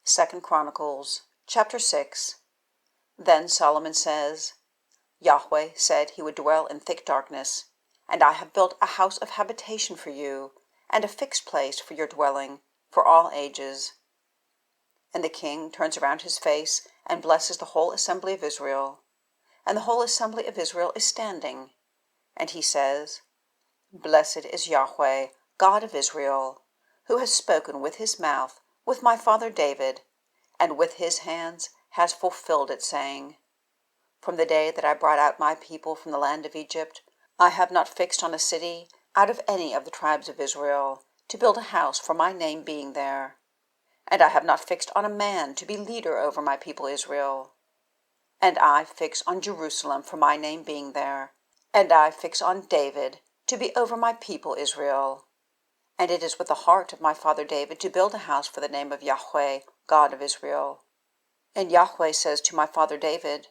2 Chronicles, chapter 6. Then Solomon says, Yahweh said he would dwell in thick darkness, and I have built a house of habitation for you, and a fixed place for your dwelling, for all ages. And the king turns around his face and blesses the whole assembly of Israel. And the whole assembly of Israel is standing. And he says, Blessed is Yahweh, God of Israel, who has spoken with his mouth with my father David, and with his hands has fulfilled it, saying, From the day that I brought out my people from the land of Egypt, I have not fixed on a city out of any of the tribes of Israel to build a house for my name being there. And I have not fixed on a man to be leader over my people Israel. And I fix on Jerusalem for my name being there, and I fix on David to be over my people Israel. And it is with the heart of my father David to build a house for the name of Yahweh, God of Israel. And Yahweh says to my father David,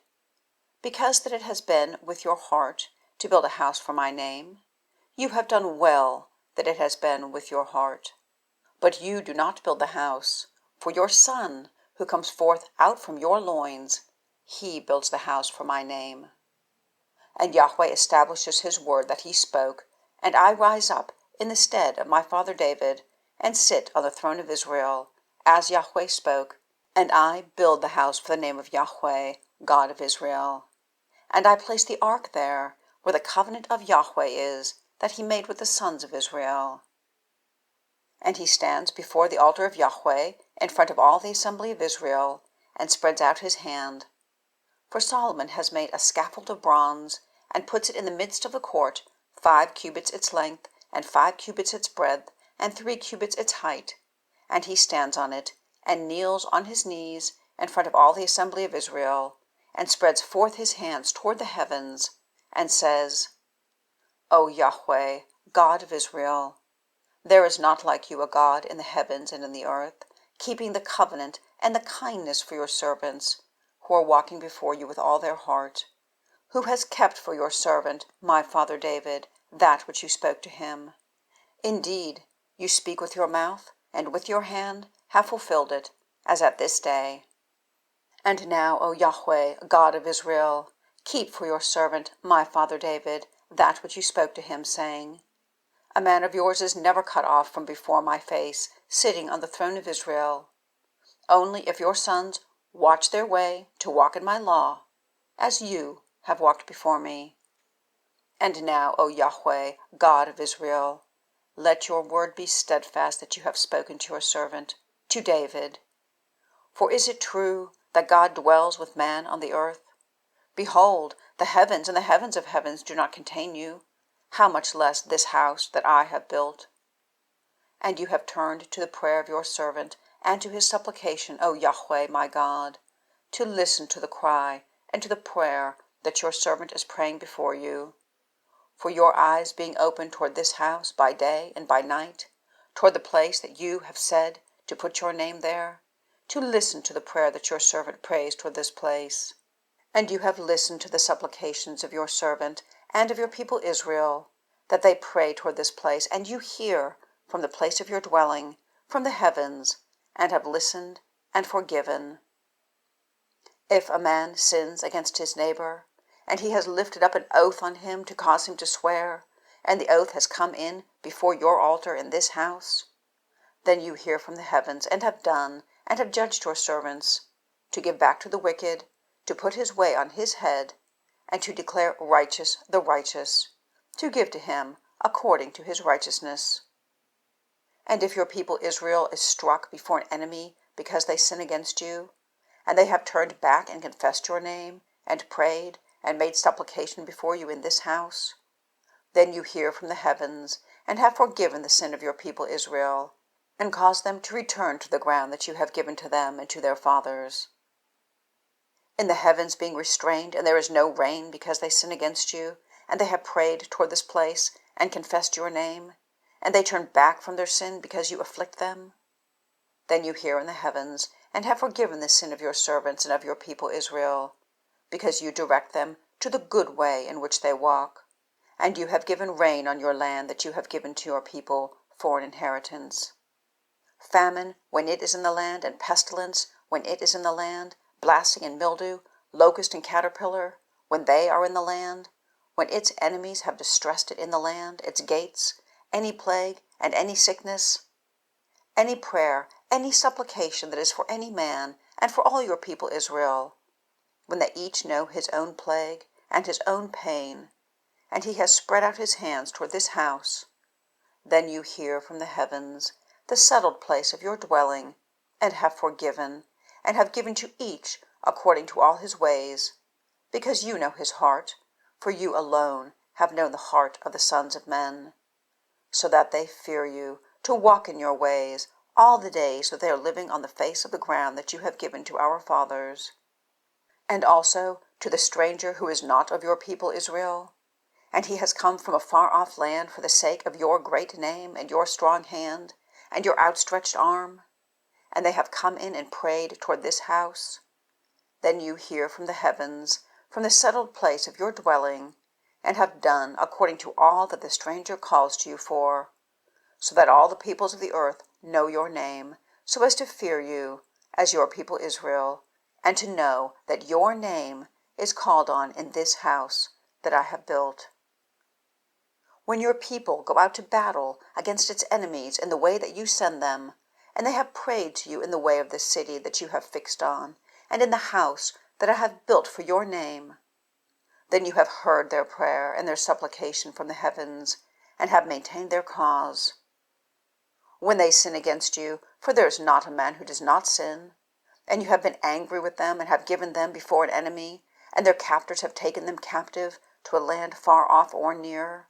Because that it has been with your heart to build a house for my name, you have done well that it has been with your heart. But you do not build the house, for your son, who comes forth out from your loins, he builds the house for my name. And Yahweh establishes his word that he spoke, and I rise up in the stead of my father David, and sit on the throne of Israel, as Yahweh spoke, and I build the house for the name of Yahweh, God of Israel. And I place the ark there, where the covenant of Yahweh is, that he made with the sons of Israel. And he stands before the altar of Yahweh, in front of all the assembly of Israel, and spreads out his hand. For Solomon has made a scaffold of bronze, and puts it in the midst of the court, 5 cubits its length, and 5 cubits its breadth, and 3 cubits its height. And he stands on it, and kneels on his knees in front of all the assembly of Israel, and spreads forth his hands toward the heavens, and says, O Yahweh, God of Israel, there is not like you a God in the heavens and in the earth, keeping the covenant and the kindness for your servants, who are walking before you with all their heart, who has kept for your servant, my father David, that which you spoke to him. Indeed, you speak with your mouth, and with your hand have fulfilled it, as at this day. And now, O Yahweh, God of Israel, keep for your servant, my father David, that which you spoke to him, saying, A man of yours is never cut off from before my face, sitting on the throne of Israel. Only if your sons watch their way to walk in my law, as you have walked before me. And now, O Yahweh, God of Israel, let your word be steadfast that you have spoken to your servant, to David. For is it true that God dwells with man on the earth? Behold, the heavens and the heavens of heavens do not contain you, how much less this house that I have built? And you have turned to the prayer of your servant, and to his supplication, O Yahweh, my God, to listen to the cry and to the prayer that your servant is praying before you. For your eyes being open toward this house by day and by night, toward the place that you have said to put your name there, to listen to the prayer that your servant prays toward this place. And you have listened to the supplications of your servant and of your people Israel, that they pray toward this place, and you hear from the place of your dwelling, from the heavens, and have listened and forgiven. If a man sins against his neighbor, and he has lifted up an oath on him to cause him to swear, and the oath has come in before your altar in this house, then you hear from the heavens, and have done, and have judged your servants, to give back to the wicked, to put his way on his head, and to declare righteous the righteous, to give to him according to his righteousness. And if your people Israel is struck before an enemy because they sin against you, and they have turned back and confessed your name, and prayed, and made supplication before you in this house, then you hear from the heavens, and have forgiven the sin of your people Israel, and caused them to return to the ground that you have given to them and to their fathers. In the heavens being restrained, and there is no rain because they sin against you, and they have prayed toward this place, and confessed your name, and they turn back from their sin because you afflict them, then you hear in the heavens, and have forgiven the sin of your servants and of your people Israel, because you direct them to the good way in which they walk, and you have given rain on your land that you have given to your people for an inheritance. famine when it is in the land, and pestilence when it is in the land, blasting and mildew, locust and caterpillar, when they are in the land, when its enemies have distressed it in the land, its gates, any plague and any sickness, any prayer, any supplication that is for any man, and for all your people Israel, when they each know his own plague and his own pain, and he has spread out his hands toward this house, then you hear from the heavens, the settled place of your dwelling, and have forgiven, and have given to each according to all his ways, because you know his heart, for you alone have known the heart of the sons of men, so that they fear you, to walk in your ways all the days that they are living on the face of the ground that you have given to our fathers. And also to the stranger who is not of your people Israel, and he has come from a far-off land for the sake of your great name and your strong hand and your outstretched arm, and they have come in and prayed toward this house, then you hear from the heavens, from the settled place of your dwelling, and have done according to all that the stranger calls to you for, so that all the peoples of the earth know your name, so as to fear you, as your people Israel, and to know that your name is called on in this house that I have built. When your people go out to battle against its enemies in the way that you send them, and they have prayed to you in the way of the city that you have fixed on, and in the house that I have built for your name, then you have heard their prayer and their supplication from the heavens, and have maintained their cause. When they sin against you, for there is not a man who does not sin, and you have been angry with them, and have given them before an enemy, and their captors have taken them captive to a land far off or near,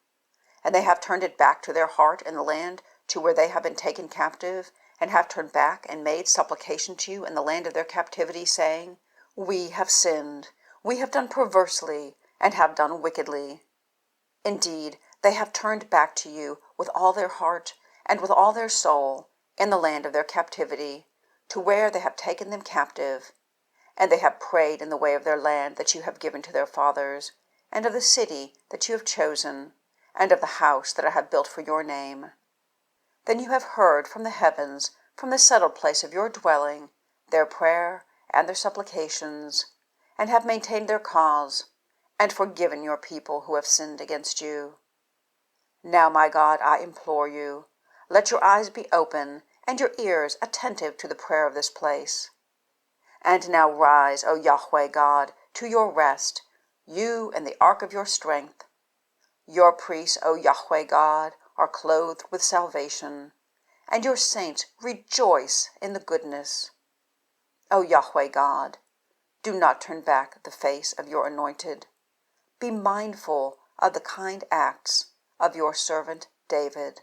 and they have turned it back to their heart in the land to where they have been taken captive, and have turned back and made supplication to you in the land of their captivity, saying, We have sinned, we have done perversely, and have done wickedly. Indeed, they have turned back to you with all their heart and with all their soul in the land of their captivity, to where they have taken them captive, and they have prayed in the way of their land that you have given to their fathers, and of the city that you have chosen, and of the house that I have built for your name. Then you have heard from the heavens, from the settled place of your dwelling, their prayer and their supplications, and have maintained their cause, and forgiven your people who have sinned against you. Now, my God, I implore you, let your eyes be open, and your ears attentive to the prayer of this place. And now rise, O YHWH God, to your rest, you and the ark of your strength. Your priests, O YHWH God, are clothed with salvation, and your saints rejoice in the goodness. O YHWH God, do not turn back the face of your anointed. Be mindful of the kind acts of your servant David.